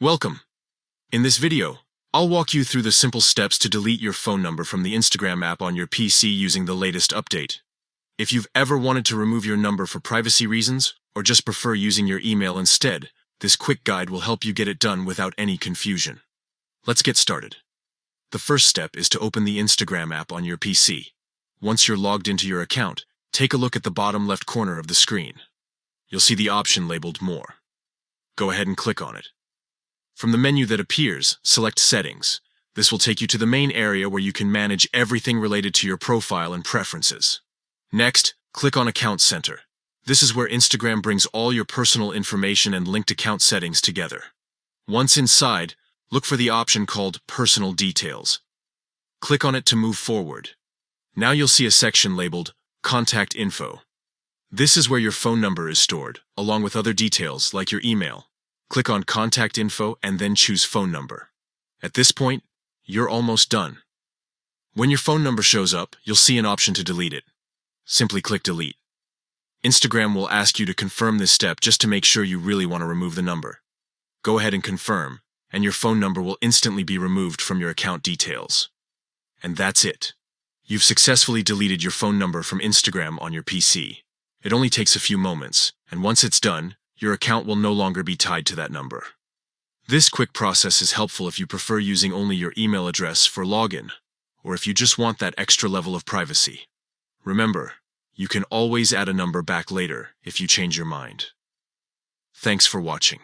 Welcome. In this video, I'll walk you through the simple steps to delete your phone number from the Instagram app on your PC using the latest update. If you've ever wanted to remove your number for privacy reasons, or just prefer using your email instead, this quick guide will help you get it done without any confusion. Let's get started. The first step is to open the Instagram app on your PC. Once you're logged into your account, take a look at the bottom left corner of the screen. You'll see the option labeled More. Go ahead and click on it. From the menu that appears, select Settings. This will take you to the main area where you can manage everything related to your profile and preferences. Next, click on Account Center. This is where Instagram brings all your personal information and linked account settings together. Once inside, look for the option called Personal Details. Click on it to move forward. Now you'll see a section labeled Contact Info. This is where your phone number is stored, along with other details like your email. Click on Contact Info and then choose Phone Number. At this point, you're almost done. When your phone number shows up, you'll see an option to delete it. Simply click Delete. Instagram will ask you to confirm this step just to make sure you really want to remove the number. Go ahead and confirm, and your phone number will instantly be removed from your account details. And that's it. You've successfully deleted your phone number from Instagram on your PC. It only takes a few moments, and once it's done, your account will no longer be tied to that number. This quick process is helpful if you prefer using only your email address for login, or if you just want that extra level of privacy. Remember, you can always add a number back later if you change your mind. Thanks for watching.